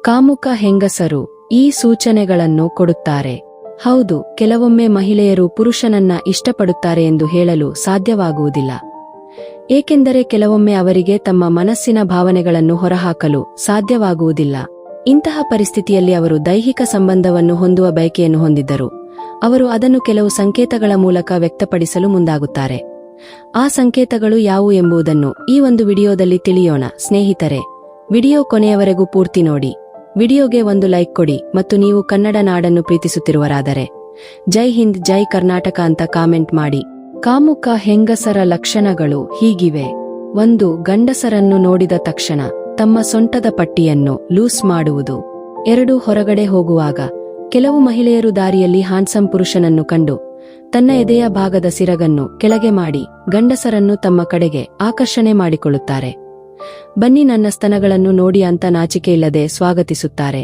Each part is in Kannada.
ಕಾಮುಕ ಹೆಂಗಸರು ಈ ಸೂಚನೆಗಳನ್ನು ಕೊಡುತ್ತಾರೆ. ಹೌದು, ಕೆಲವೊಮ್ಮೆ ಮಹಿಳೆಯರು ಪುರುಷನನ್ನ ಇಷ್ಟಪಡುತ್ತಾರೆ ಎಂದು ಹೇಳಲು ಸಾಧ್ಯವಾಗುವುದಿಲ್ಲ. ಏಕೆಂದರೆ ಕೆಲವೊಮ್ಮೆ ಅವರಿಗೆ ತಮ್ಮ ಮನಸ್ಸಿನ ಭಾವನೆಗಳನ್ನು ಹೊರಹಾಕಲು ಸಾಧ್ಯವಾಗುವುದಿಲ್ಲ. ಇಂತಹ ಪರಿಸ್ಥಿತಿಯಲ್ಲಿ ಅವರು ದೈಹಿಕ ಸಂಬಂಧವನ್ನು ಹೊಂದುವ ಬಯಕೆಯನ್ನು ಹೊಂದಿದ್ದರು. ಅವರು ಅದನ್ನು ಕೆಲವು ಸಂಕೇತಗಳ ಮೂಲಕ ವ್ಯಕ್ತಪಡಿಸಲು ಮುಂದಾಗುತ್ತಾರೆ. ಆ ಸಂಕೇತಗಳು ಯಾವುವು ಎಂಬುದನ್ನು ಈ ಒಂದು ವಿಡಿಯೋದಲ್ಲಿ ತಿಳಿಯೋಣ. ಸ್ನೇಹಿತರೆ, ವಿಡಿಯೋ ಕೊನೆಯವರೆಗೂ ಪೂರ್ತಿ ನೋಡಿ. ವಿಡಿಯೋಗೆ ಒಂದು ಲೈಕ್ ಕೊಡಿ ಮತ್ತು ನೀವು ಕನ್ನಡ ನಾಡನ್ನು ಪ್ರೀತಿಸುತ್ತಿರುವರಾದರೆ ಜೈ ಹಿಂದ್ ಜೈ ಕರ್ನಾಟಕ ಅಂತ ಕಾಮೆಂಟ್ ಮಾಡಿ. ಕಾಮುಕ ಹೆಂಗಸರ ಲಕ್ಷಣಗಳು ಹೀಗಿವೆ. 1. ಗಂಡಸರನ್ನು ನೋಡಿದ ತಕ್ಷಣ ತಮ್ಮ ಸೊಂಟದ ಪಟ್ಟಿಯನ್ನು ಲೂಸ್ ಮಾಡುವುದು. 2. ಹೊರಗಡೆ ಹೋಗುವಾಗ ಕೆಲವು ಮಹಿಳೆಯರು ದಾರಿಯಲ್ಲಿ ಹ್ಯಾಂಡ್ಸಮ್ ಪುರುಷನನ್ನು ಕಂಡು ತನ್ನ ಎದೆಯ ಭಾಗದ ಸಿರಗನ್ನು ಕೆಳಗೆ ಮಾಡಿ ಗಂಡಸರನ್ನು ತಮ್ಮ ಕಡೆಗೆ ಆಕರ್ಷಣೆ ಮಾಡಿಕೊಳ್ಳುತ್ತಾರೆ. ಬನ್ನಿ ನನ್ನ ಸ್ತನಗಳನ್ನು ನೋಡಿ ಅಂತ ನಾಚಿಕೆಯಿಲ್ಲದೆ ಸ್ವಾಗತಿಸುತ್ತಾರೆ.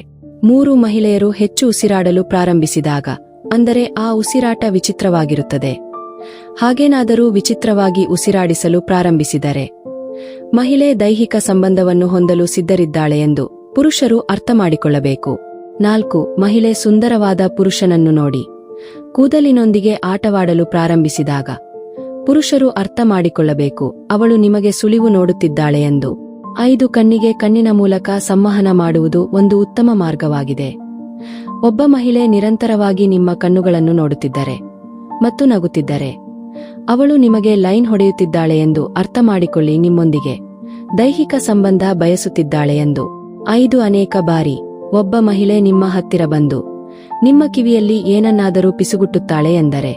3. ಮಹಿಳೆಯರು ಹೆಚ್ಚು ಉಸಿರಾಡಲು ಪ್ರಾರಂಭಿಸಿದಾಗ, ಅಂದರೆ ಆ ಉಸಿರಾಟ ವಿಚಿತ್ರವಾಗಿರುತ್ತದೆ. ಹಾಗೇನಾದರೂ ವಿಚಿತ್ರವಾಗಿ ಉಸಿರಾಡಿಸಲು ಪ್ರಾರಂಭಿಸಿದರೆ ಮಹಿಳೆ ದೈಹಿಕ ಸಂಬಂಧವನ್ನು ಹೊಂದಲು ಸಿದ್ಧರಿದ್ದಾಳೆ ಎಂದು ಪುರುಷರು ಅರ್ಥ ಮಾಡಿಕೊಳ್ಳಬೇಕು. 4. ಮಹಿಳೆ ಸುಂದರವಾದ ಪುರುಷನನ್ನು ನೋಡಿ ಕೂದಲಿನೊಂದಿಗೆ ಆಟವಾಡಲು ಪ್ರಾರಂಭಿಸಿದಾಗ ಪುರುಷರು ಅರ್ಥ ಮಾಡಿಕೊಳ್ಳಬೇಕು ಅವಳು ನಿಮಗೆ ಸುಳಿವು ನೋಡುತ್ತಿದ್ದಾಳೆ ಎಂದು. 5. ಕಣ್ಣಿಗೆ ಕಣ್ಣಿನ ಮೂಲಕ ಸಂವಹನ ಮಾಡುವುದು ಒಂದು ಉತ್ತಮ ಮಾರ್ಗವಾಗಿದೆ. ಒಬ್ಬ ಮಹಿಳೆ ನಿರಂತರವಾಗಿ ನಿಮ್ಮ ಕಣ್ಣುಗಳನ್ನು ನೋಡುತ್ತಿದ್ದರೆ ಮತ್ತು ನಗುತ್ತಿದ್ದರೆ ಅವಳು ನಿಮಗೆ ಲೈನ್ ಹೊಡೆಯುತ್ತಿದ್ದಾಳೆ ಎಂದು ಅರ್ಥ ಮಾಡಿಕೊಳ್ಳಿ, ನಿಮ್ಮೊಂದಿಗೆ ದೈಹಿಕ ಸಂಬಂಧ ಬಯಸುತ್ತಿದ್ದಾಳೆ ಎಂದು. 5. ಅನೇಕ ಬಾರಿ ಒಬ್ಬ ಮಹಿಳೆ ನಿಮ್ಮ ಹತ್ತಿರ ಬಂದು ನಿಮ್ಮ ಕಿವಿಯಲ್ಲಿ ಏನನ್ನಾದರೂ ಪಿಸುಗುಟ್ಟುತ್ತಾಳೆ ಎಂದರೆ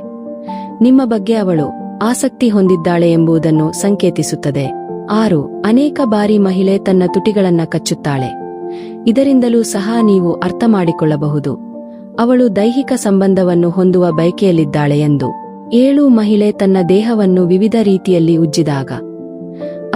ನಿಮ್ಮ ಬಗ್ಗೆ ಅವಳು ಆಸಕ್ತಿ ಹೊಂದಿದ್ದಾಳೆ ಎಂಬುದನ್ನು ಸಂಕೇತಿಸುತ್ತದೆ. 6. ಅನೇಕ ಬಾರಿ ಮಹಿಳೆ ತನ್ನ ತುಟಿಗಳನ್ನ ಕಚ್ಚುತ್ತಾಳೆ. ಇದರಿಂದಲೂ ಸಹ ನೀವು ಅರ್ಥ ಮಾಡಿಕೊಳ್ಳಬಹುದು ಅವಳು ದೈಹಿಕ ಸಂಬಂಧವನ್ನು ಹೊಂದುವ ಬಯಕೆಯಲ್ಲಿದ್ದಾಳೆ ಎಂದು. 7. ಮಹಿಳೆ ತನ್ನ ದೇಹವನ್ನು ವಿವಿಧ ರೀತಿಯಲ್ಲಿ ಉಜ್ಜಿದಾಗ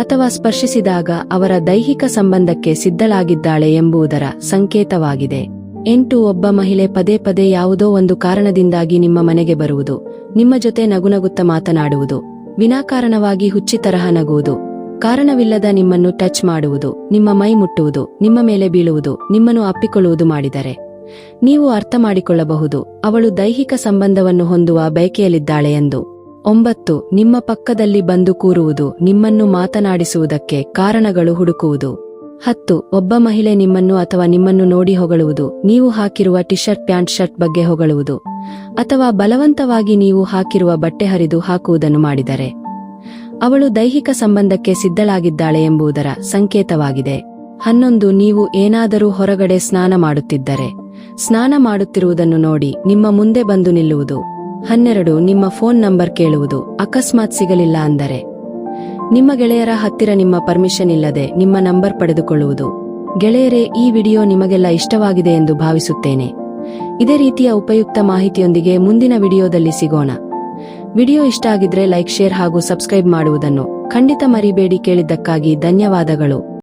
ಅಥವಾ ಸ್ಪರ್ಶಿಸಿದಾಗ ಅವರ ದೈಹಿಕ ಸಂಬಂಧಕ್ಕೆ ಸಿದ್ಧಳಾಗಿದ್ದಾಳೆ ಎಂಬುದರ ಸಂಕೇತವಾಗಿದೆ. 8. ಒಬ್ಬ ಮಹಿಳೆ ಪದೇ ಪದೇ ಯಾವುದೋ ಒಂದು ಕಾರಣದಿಂದಾಗಿ ನಿಮ್ಮ ಮನೆಗೆ ಬರುವುದು, ನಿಮ್ಮ ಜೊತೆ ನಗುನಗುತ್ತ ಮಾತನಾಡುವುದು, ವಿನಾಕಾರಣವಾಗಿ ಹುಚ್ಚಿ ತರಹ ನಗುವುದು, ಕಾರಣವಿಲ್ಲದ ನಿಮ್ಮನ್ನು ಟಚ್ ಮಾಡುವುದು, ನಿಮ್ಮ ಮೈ ಮುಟ್ಟುವುದು, ನಿಮ್ಮ ಮೇಲೆ ಬೀಳುವುದು, ನಿಮ್ಮನ್ನು ಅಪ್ಪಿಕೊಳ್ಳುವುದು ಮಾಡಿದರೆ ನೀವು ಅರ್ಥ ಮಾಡಿಕೊಳ್ಳಬಹುದು ಅವಳು ದೈಹಿಕ ಸಂಬಂಧವನ್ನು ಹೊಂದುವ ಬಯಕೆಯಲ್ಲಿದ್ದಾಳೆ ಎಂದು. 9. ನಿಮ್ಮ ಪಕ್ಕದಲ್ಲಿ ಬಂದು ಕೂರುವುದು, ನಿಮ್ಮನ್ನು ಮಾತನಾಡಿಸುವುದಕ್ಕೆ ಕಾರಣಗಳು ಹುಡುಕುವುದು. 10. ಒಬ್ಬ ಮಹಿಳೆ ನಿಮ್ಮನ್ನು ಅಥವಾ ನಿಮ್ಮನ್ನು ನೋಡಿ ಹೊಗಳುವುದು, ನೀವು ಹಾಕಿರುವ ಟಿಶರ್ಟ್ ಪ್ಯಾಂಟ್ ಶರ್ಟ್ ಬಗ್ಗೆ ಹೊಗಳುವುದು, ಅಥವಾ ಬಲವಂತವಾಗಿ ನೀವು ಹಾಕಿರುವ ಬಟ್ಟೆ ಹರಿದು ಹಾಕುವುದನ್ನು ಮಾಡಿದರೆ ಅವಳು ದೈಹಿಕ ಸಂಬಂಧಕ್ಕೆ ಸಿದ್ಧಳಾಗಿದ್ದಾಳೆ ಎಂಬುದರ ಸಂಕೇತವಾಗಿದೆ. 11. ನೀವು ಏನಾದರೂ ಹೊರಗಡೆ ಸ್ನಾನ ಮಾಡುತ್ತಿದ್ದರೆ ಸ್ನಾನ ಮಾಡುತ್ತಿರುವುದನ್ನು ನೋಡಿ ನಿಮ್ಮ ಮುಂದೆ ಬಂದು ನಿಲ್ಲುವುದು. 12. ನಿಮ್ಮ ಫೋನ್ ನಂಬರ್ ಕೇಳುವುದು, ಅಕಸ್ಮಾತ್ ಸಿಗಲಿಲ್ಲ ಅಂದರೆ ನಿಮ್ಮ ಗೆಳೆಯರ ಹತ್ತಿರ ನಿಮ್ಮ ಪರ್ಮಿಷನ್ ಇಲ್ಲದೆ ನಿಮ್ಮ ನಂಬರ್ ಪಡೆದುಕೊಳ್ಳುವುದು. ಗೆಳೆಯರೇ, ಈ ವಿಡಿಯೋ ನಿಮಗೆಲ್ಲ ಇಷ್ಟವಾಗಿದೆ ಎಂದು ಭಾವಿಸುತ್ತೇನೆ. ಇದೇ ರೀತಿಯ ಉಪಯುಕ್ತ ಮಾಹಿತಿಯೊಂದಿಗೆ ಮುಂದಿನ ವಿಡಿಯೋದಲ್ಲಿ ಸಿಗೋಣ. ವಿಡಿಯೋ ಇಷ್ಟ ಆಗಿದ್ರೆ ಲೈಕ್, ಶೇರ್ ಹಾಗೂ ಸಬ್ಸ್ಕ್ರೈಬ್ ಮಾಡುವುದನ್ನು ಖಂಡಿತ ಮರಿಬೇಡಿ. ಕೇಳಿದ್ದಕ್ಕಾಗಿ ಧನ್ಯವಾದಗಳು.